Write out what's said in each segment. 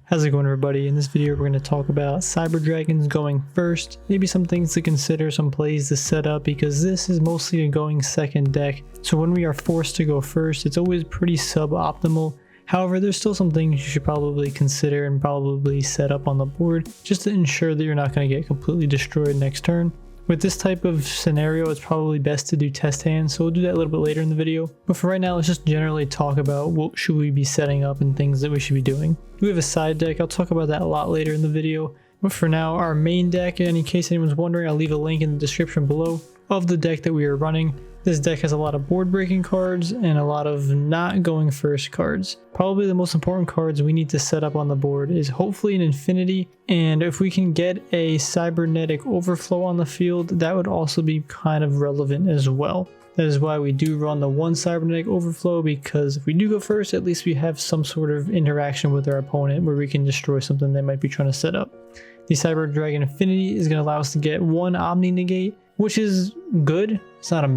How's it going, everybody? In this video we're going to talk about Cyber Dragons going first, maybe some things to consider, some plays to set up, because this is mostly a going second deck. So when we are forced to go first, it's always pretty suboptimal. However, there's still some things you should probably consider and probably set up on the board just to ensure that you're not going to get completely destroyed next turn. With this type of scenario, it's probably best to do test hands, so we'll do that a little bit later in the video. But for right now, let's just generally talk about what should we be setting up and things that we should be doing. We have a side deck, I'll talk about that a lot later in the video. But for now, our main deck, in case anyone's wondering, I'll leave a link in the description below of the deck that we are running. This deck has a lot of board breaking cards and a lot of not going first cards. Probably the most important cards we need to set up on the board is hopefully an Infinity, and if we can get a Cybernetic Overflow on the field, that would also be kind of relevant as well. That is why we do run the one Cybernetic Overflow, because if we do go first, at least we have some sort of interaction with our opponent where we can destroy something they might be trying to set up. The Cyber Dragon Infinity is going to allow us to get one Omni Negate, which is good. It's not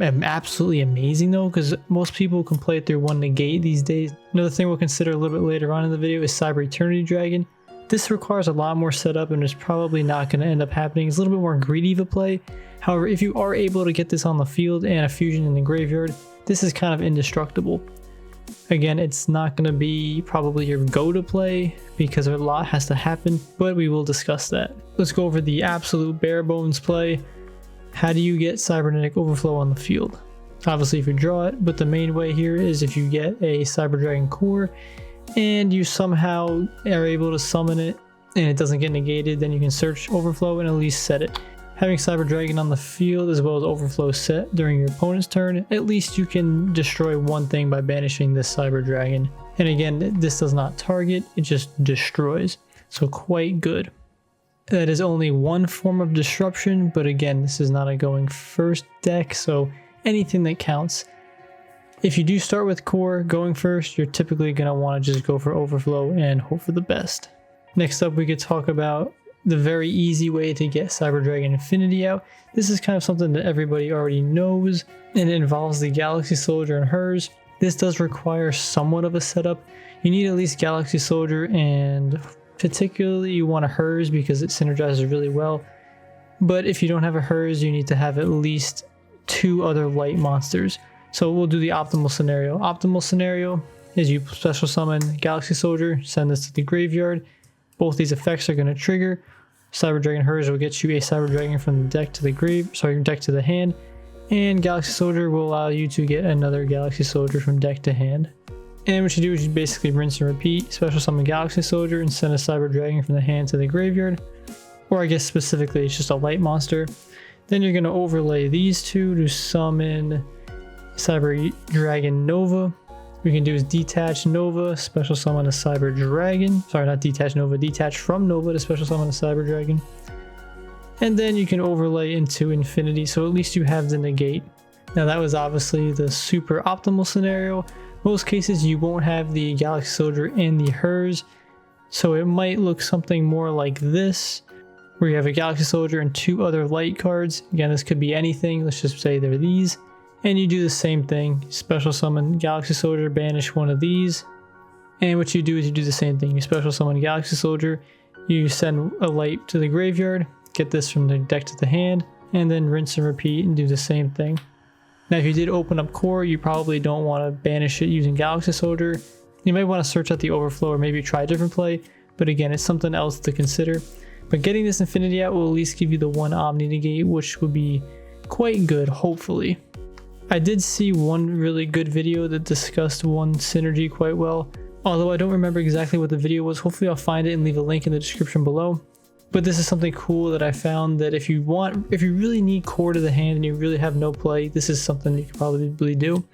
absolutely amazing though, because most people can play it through one negate these days. Another thing we'll consider a little bit later on in the video is Cyber Eternity Dragon. This requires a lot more setup and is probably not going to end up happening. It's a little bit more greedy of a play. However, if you are able to get this on the field and a fusion in the graveyard, this is kind of indestructible. Again, it's not going to be probably your go-to play because a lot has to happen, but we will discuss that. Let's go over the absolute bare bones play. How do you get Cybernetic Overflow on the field? Obviously if you draw it, but the main way here is if you get a Cyber Dragon core and you somehow are able to summon it and it doesn't get negated, then you can search Overflow and at least set it. Having Cyber Dragon on the field as well as Overflow set during your opponent's turn, at least you can destroy one thing by banishing this Cyber Dragon. And again, this does not target, it just destroys. So quite good. That is only one form of disruption, but again, this is not a going first deck, so anything that counts. If you do start with core going first, you're typically going to want to just go for Overflow and hope for the best. Next up, we could talk about the very easy way to get Cyber Dragon Infinity out. This is kind of something that everybody already knows, and it involves the Galaxy Soldier and hers. This does require somewhat of a setup. You need at least Galaxy Soldier, and particularly you want a hers because it synergizes really well. But if you don't have a hers, you need to have at least two other light monsters. So we'll do the optimal scenario. Optimal scenario is you special summon Galaxy Soldier, send this to the graveyard. Both these effects are going to trigger. Cyber Dragon Hers will get you a Cyber Dragon from the deck to the deck to the hand, and Galaxy Soldier will allow you to get another Galaxy Soldier from deck to hand. And what you do is you basically rinse and repeat, special summon Galaxy Soldier and send a Cyber Dragon from the hand to the graveyard. Or I guess specifically it's just a light monster. Then you're going to overlay these two to summon Cyber Dragon Nova. What we can do is detach Nova, special summon a Cyber Dragon. Sorry, not detach Nova, detach from Nova to special summon a Cyber Dragon. And then you can overlay into Infinity, so at least you have the negate. Now that was obviously the super optimal scenario. Most cases you won't have the Galaxy Soldier and the hers, so it might look something more like this, where you have a Galaxy Soldier and two other light cards. Again, this could be anything, let's just say they're these. And you do the same thing, special summon Galaxy Soldier, banish one of these. And what you do is you do the same thing, you special summon Galaxy Soldier, you send a light to the graveyard, get this from the deck to the hand, and then rinse and repeat and do the same thing. Now if you did open up core, you probably don't want to banish it using Galaxy Soldier. You might want to search out the Overflow or maybe try a different play, but again, it's something else to consider. But getting this Infinity out will at least give you the one Omni Negate, which would be quite good, hopefully. I did see one really good video that discussed one synergy quite well, although I don't remember exactly what the video was. Hopefully I'll find it and leave a link in the description below. But this is something cool that I found, that if you really need core to the hand and you really have no play, this is something you could probably do.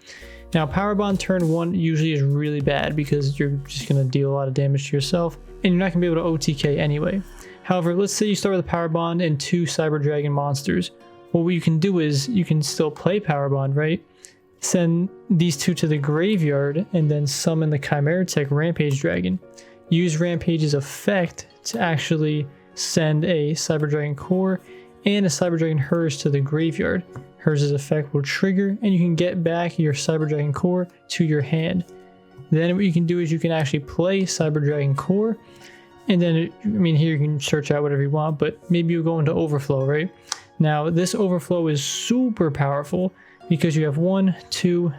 Now Power Bond turn 1 usually is really bad because you're just going to deal a lot of damage to yourself and you're not going to be able to OTK anyway. However, let's say you start with a Power Bond and two Cyber Dragon monsters. Well, what you can do is you can still play Power Bond, right? Send these two to the graveyard and then summon the Chimera Tech Rampage Dragon. Use Rampage's effect to actually send a Cyber Dragon core and a Cyber Dragon hers to the graveyard. Hers' effect will trigger and you can get back your Cyber Dragon core to your hand. Then what you can do is you can actually play Cyber Dragon Core, and then, here you can search out whatever you want, but maybe you go into Overflow, right? Now, this Overflow is super powerful because you have 1, 2,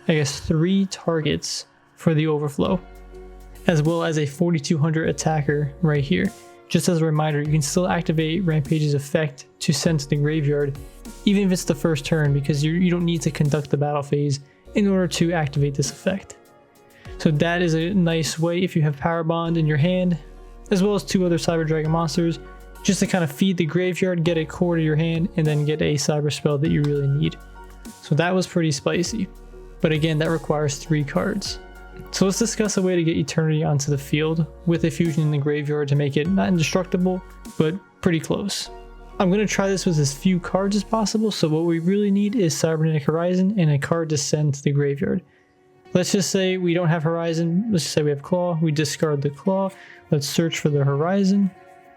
3 targets for the Overflow, as well as a 4200 attacker right here. Just as a reminder, you can still activate Rampage's effect to send to the graveyard, even if it's the first turn, because you don't need to conduct the battle phase in order to activate this effect. So that is a nice way if you have Power Bond in your hand, as well as 2 other Cyber Dragon monsters, just to kind of feed the graveyard, get a core to your hand, and then get a cyber spell that you really need. So that was pretty spicy. But again, that requires 3 cards. So let's discuss a way to get Eternity onto the field with a fusion in the graveyard to make it not indestructible, but pretty close. I'm going to try this with as few cards as possible, so what we really need is Cybernetic Horizon and a card to send to the graveyard. Let's just say we don't have Horizon, let's just say we have Claw, we discard the Claw, let's search for the Horizon,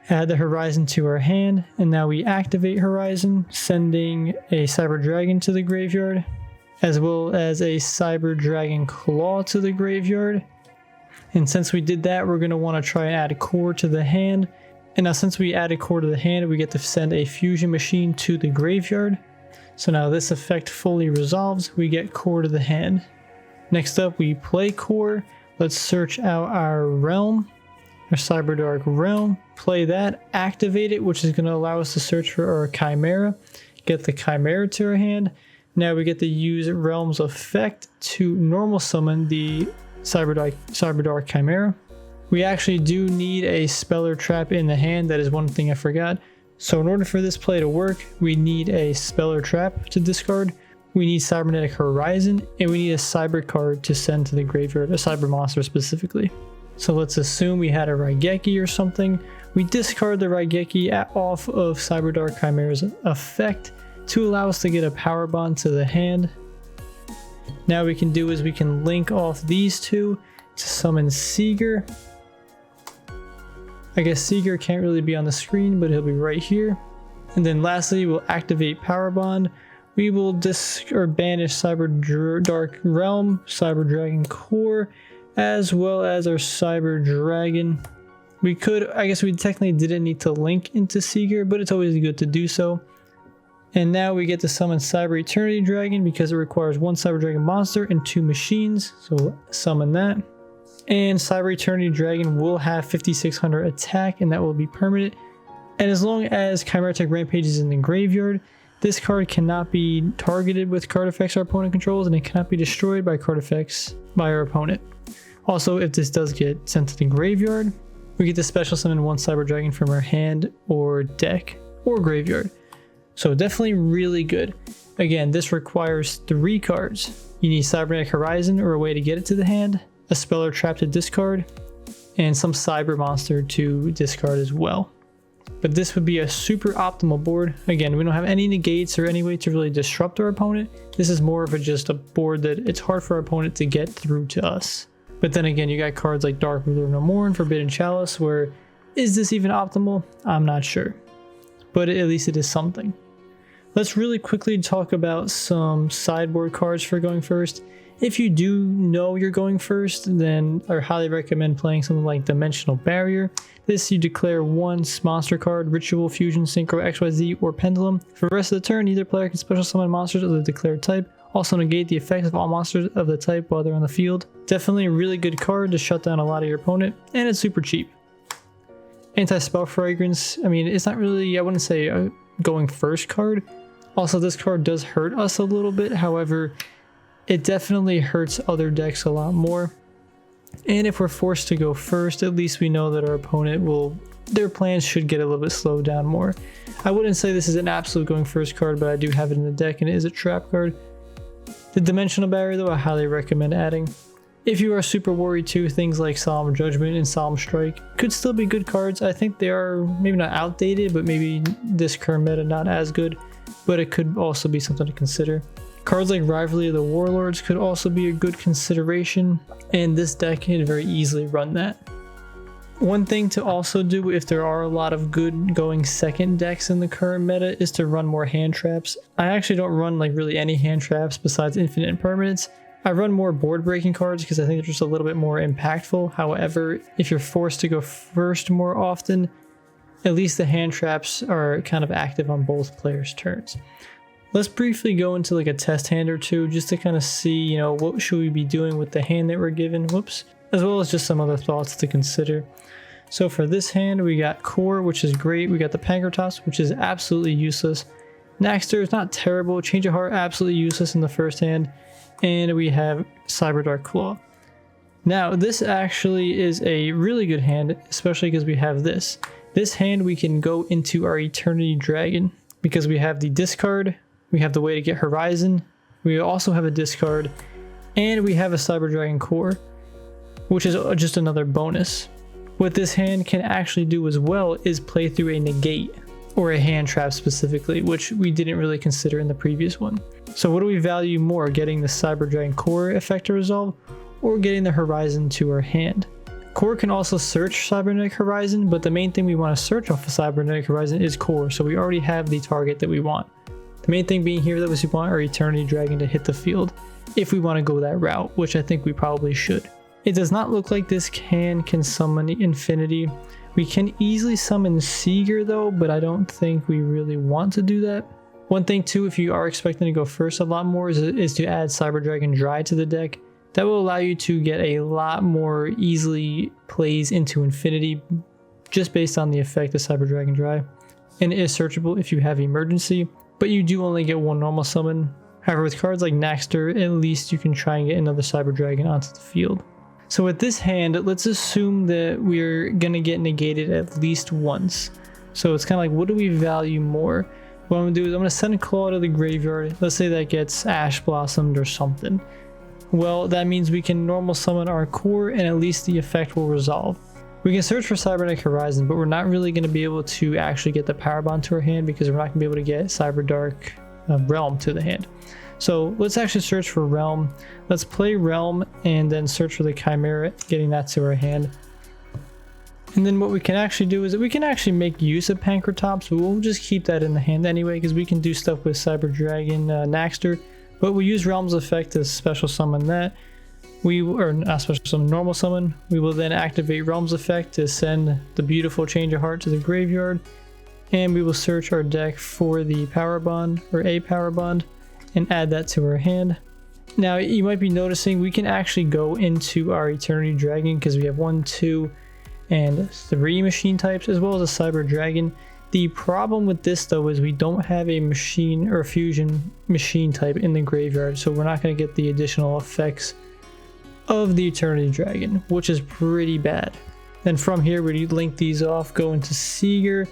add the Horizon to our hand, and now we activate Horizon, sending a Cyber Dragon to the graveyard, as well as a Cyber Dragon Claw to the graveyard. And since we did that, we're going to want to try and add a core to the hand. And now since we added core to the hand, we get to send a fusion machine to the graveyard. So now this effect fully resolves, we get core to the hand. Next up, we play core. Let's search out our realm, our Cyberdark realm, play that, activate it, which is going to allow us to search for our Chimera, get the Chimera to our hand. Now we get to use Realm's effect to normal summon the Cyberdark Chimera. We actually do need a Speller Trap in the hand, that is one thing I forgot. So in order for this play to work, we need a Speller Trap to discard, we need Cybernetic Horizon, and we need a Cyber card to send to the graveyard, a Cyber monster specifically. So let's assume we had a Raigeki or something. We discard the Raigeki off of Cyberdark Chimera's effect to allow us to get a Power Bond to the hand. Now we can do is we can link off these 2 to summon Seeger. I guess Seeger can't really be on the screen, but he'll be right here. And then lastly, we'll activate Power Bond. We will banish Cyberdark Realm, Cyber Dragon Core, as well as our Cyber Dragon. We technically didn't need to link into Seeger, but it's always good to do so. And now we get to summon Cyber Eternity Dragon because it requires 1 Cyber Dragon monster and 2 machines, so we'll summon that. And Cyber Eternity Dragon will have 5600 attack, and that will be permanent. And as long as Chimeratic Rampage is in the graveyard, this card cannot be targeted with card effects our opponent controls, and it cannot be destroyed by card effects by our opponent. Also, if this does get sent to the graveyard, we get to special summon 1 Cyber Dragon from our hand or deck or graveyard. So definitely really good. Again, this requires 3 cards. You need Cybernetic Horizon or a way to get it to the hand, a Speller Trap to discard, and some Cyber monster to discard as well. But this would be a super optimal board. Again, we don't have any negates or any way to really disrupt our opponent. This is more of just a board that it's hard for our opponent to get through to us. But then again, you got cards like Dark Ruler No More and Forbidden Chalice, where is this even optimal? I'm not sure. But at least it is something. Let's really quickly talk about some sideboard cards for going first. If you do know you're going first, then I highly recommend playing something like Dimensional Barrier. This, you declare 1 monster card, Ritual, Fusion, Synchro, XYZ, or Pendulum. For the rest of the turn, either player can special summon monsters of the declared type. Also negate the effects of all monsters of the type while they're on the field. Definitely a really good card to shut down a lot of your opponent, and it's super cheap. Anti-Spell Fragrance, it's not really, I wouldn't say a going first card. Also, this card does hurt us a little bit, however, it definitely hurts other decks a lot more. And if we're forced to go first, at least we know that our opponent their plans should get a little bit slowed down more. I wouldn't say this is an absolute going first card, but I do have it in the deck and it is a trap card. The Dimensional Barrier though, I highly recommend adding. If you are super worried too, things like Solemn Judgment and Solemn Strike could still be good cards. I think they are maybe not outdated, but maybe this current meta not as good, but it could also be something to consider. Cards like Rivalry of the Warlords could also be a good consideration, and this deck can very easily run that. One thing to also do if there are a lot of good going second decks in the current meta is to run more hand traps. I actually don't run like really any hand traps besides Infinite Impermanence, I run more board breaking cards because I think they're just a little bit more impactful. However, if you're forced to go first more often, at least the hand traps are kind of active on both players' turns. Let's briefly go into like a test hand or two just to kind of see, you know, what should we be doing with the hand that we're given, whoops, as well as just some other thoughts to consider. So for this hand, we got Core, which is great. We got the Pankratops, which is absolutely useless. Naxter is not terrible. Change of Heart, absolutely useless in the first hand. And we have Cyberdark Claw. Now, this actually is a really good hand, especially because we have this. This hand, we can go into our Eternity Dragon because we have the discard, we have the way to get Horizon, we also have a discard, and we have a Cyber Dragon Core, which is just another bonus. What this hand can actually do as well is play through a negate, or a hand trap specifically, which we didn't really consider in the previous one. So what do we value more, getting the Cyber Dragon Core effect to resolve, or getting the Horizon to our hand? Core can also search Cybernetic Horizon, but the main thing we want to search off of Cybernetic Horizon is Core, so we already have the target that we want. The main thing being here that we want our Eternity Dragon to hit the field, if we want to go that route, which I think we probably should. It does not look like this can summon Infinity. We can easily summon Seeger though, but I don't think we really want to do that. One thing too, if you are expecting to go first a lot more, is to add Cyber Dragon Dry to the deck. That will allow you to get a lot more easily plays into Infinity just based on the effect of Cyber Dragon Dry. And it is searchable if you have Emergency, but you do only get one normal summon. However, with cards like Naxter, at least you can try and get another Cyber Dragon onto the field. So with this hand, let's assume that we're going to get negated at least once. So it's kind of like, what do we value more? What I'm going to do is I'm going to send Claw to the graveyard. Let's say that gets Ash Blossomed or something. Well, that means we can normal summon our Core and at least the effect will resolve. We can search for Cybernetic Horizon, but we're not really going to be able to actually get the Power Bond to our hand because we're not going to be able to get Cyber Dark Realm to the hand. So let's actually search for Realm. Let's play Realm and then search for the Chimera, getting that to our hand. And then what we can actually do is that we can actually make use of Pankratops, but we'll just keep that in the hand anyway because we can do stuff with Cyber Dragon Naxter. But we use Realm's effect to special summon that. Or not special summon, normal summon. We will then activate Realm's effect to send the beautiful Change of Heart to the graveyard. And we will search our deck for the Power Bond, or a Power Bond, and add that to our hand. Now you might be noticing we can actually go into our Eternity Dragon because we have 1, 2, and 3 machine types as well as a Cyber Dragon. The problem with this though is we don't have a machine or fusion machine type in the graveyard, so we're not going to get the additional effects of the Eternity Dragon, which is pretty bad. Then from here we'd link these off, go into Seeger,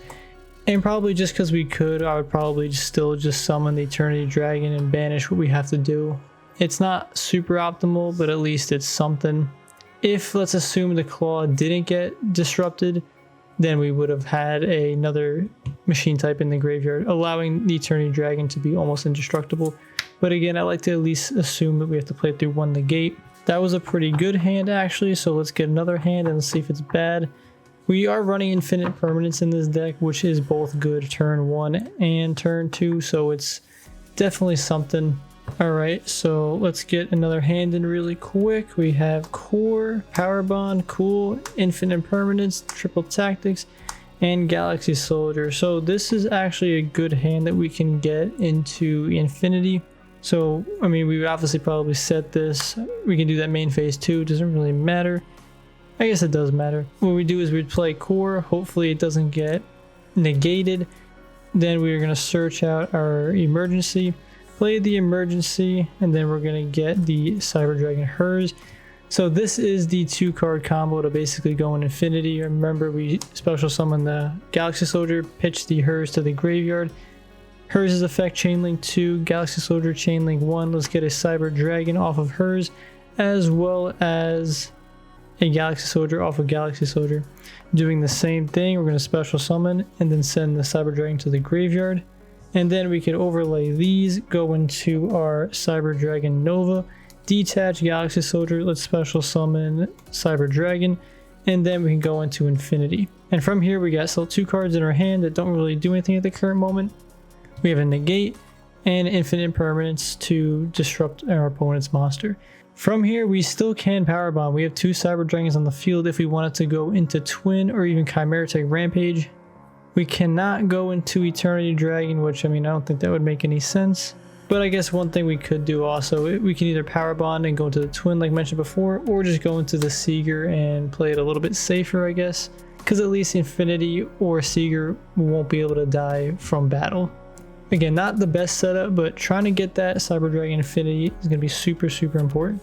and probably just because we could, I would probably still just summon the Eternity Dragon and banish what we have to do. It's not super optimal, but at least it's something. If, let's assume, the Claw didn't get disrupted, then we would have had another machine type in the graveyard, allowing the Eternity Dragon to be almost indestructible. But again, I like to at least assume that we have to play through one negate. That was a pretty good hand actually, so let's get another hand and see if it's bad. We are running infinite permanence in this deck, which is both good turn 1 and turn 2, so it's definitely something. Alright, so let's get another hand in really quick. We have Core, Power Bond, cool, infinite permanence, triple tactics, and Galaxy Soldier. So this is actually a good hand that we can get into Infinity. So, I mean, we would obviously probably set this. We can do that main phase too, doesn't really matter. I guess it does matter. What we do is we'd play Core, hopefully it doesn't get negated. Then we're going to search out our Emergency, play the Emergency, and then we're going to get the Cyber Dragon Hers. So this is the 2-card combo to basically go in Infinity. Remember, we special summon the Galaxy Soldier, pitch the Hers to the graveyard. Hers' effect, Chainlink 2, Galaxy Soldier, Chainlink 1. Let's get a Cyber Dragon off of Hers, as well as a Galaxy Soldier off of Galaxy Soldier. Doing the same thing, we're going to special summon and then send the Cyber Dragon to the graveyard. And then we can overlay these, go into our Cyber Dragon Nova, detach Galaxy Soldier, let's special summon Cyber Dragon, and then we can go into Infinity. And from here we got still 2 cards in our hand that don't really do anything at the current moment. We have a negate and infinite permanence to disrupt our opponent's monster. From here, we still can power bomb. We have 2 Cyber Dragons on the field if we wanted to go into Twin or even Chimera Tech Rampage. We cannot go into Eternity Dragon, which, I mean, I don't think that would make any sense. But I guess one thing we could do also, we can either power bond and go into the Twin like mentioned before, or just go into the Seeger and play it a little bit safer, I guess. Because at least Infinity or Seeger won't be able to die from battle. Again, not the best setup, but trying to get that Cyber Dragon Infinity is going to be super, super important.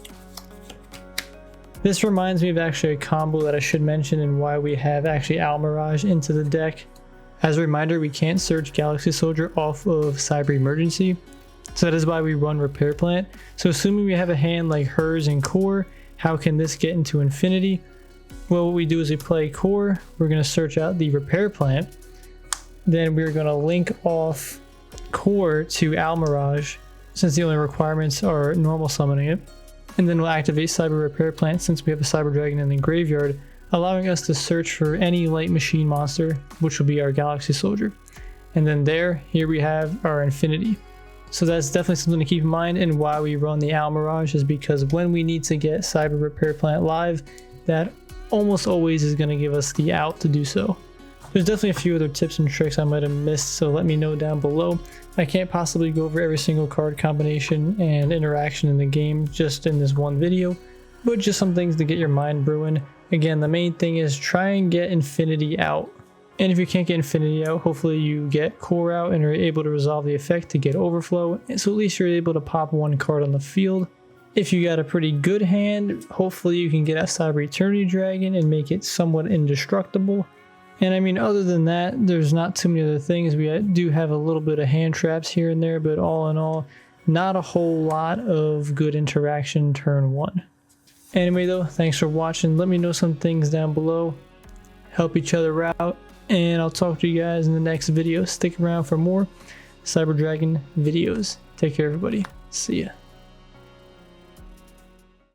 This reminds me of actually a combo that I should mention and why we have actually Almiraj into the deck. As a reminder, we can't search Galaxy Soldier off of Cyber Emergency, so that is why we run Repair Plant. So assuming we have a hand like hers and Core, how can this get into Infinity? Well, what we do is we play Core, we're going to search out the Repair Plant, then we're going to link off Core to Almiraj, since the only requirements are normal summoning it, and then we'll activate Cyber Repair Plant since we have a Cyber Dragon in the graveyard, allowing us to search for any light machine monster, which will be our Galaxy Soldier. And then here we have our Infinity. So that's definitely something to keep in mind, and why we run the Almiraj is because when we need to get Cyber Repair Plant live, that almost always is going to give us the out to do so. There's definitely a few other tips and tricks I might have missed, so let me know down below. I can't possibly go over every single card combination and interaction in the game just in this one video, but just some things to get your mind brewing. Again, the main thing is try and get Infinity out. And if you can't get Infinity out, hopefully you get Core out and are able to resolve the effect to get Overflow, so at least you're able to pop 1 card on the field. If you got a pretty good hand, hopefully you can get a Cyber Eternity Dragon and make it somewhat indestructible. And I mean, other than that, there's not too many other things. We do have a little bit of hand traps here and there, but all in all, not a whole lot of good interaction turn 1. Anyway though, thanks for watching. Let me know some things down below. Help each other out, and I'll talk to you guys in the next video. Stick around for more Cyber Dragon videos. Take care, everybody. See ya.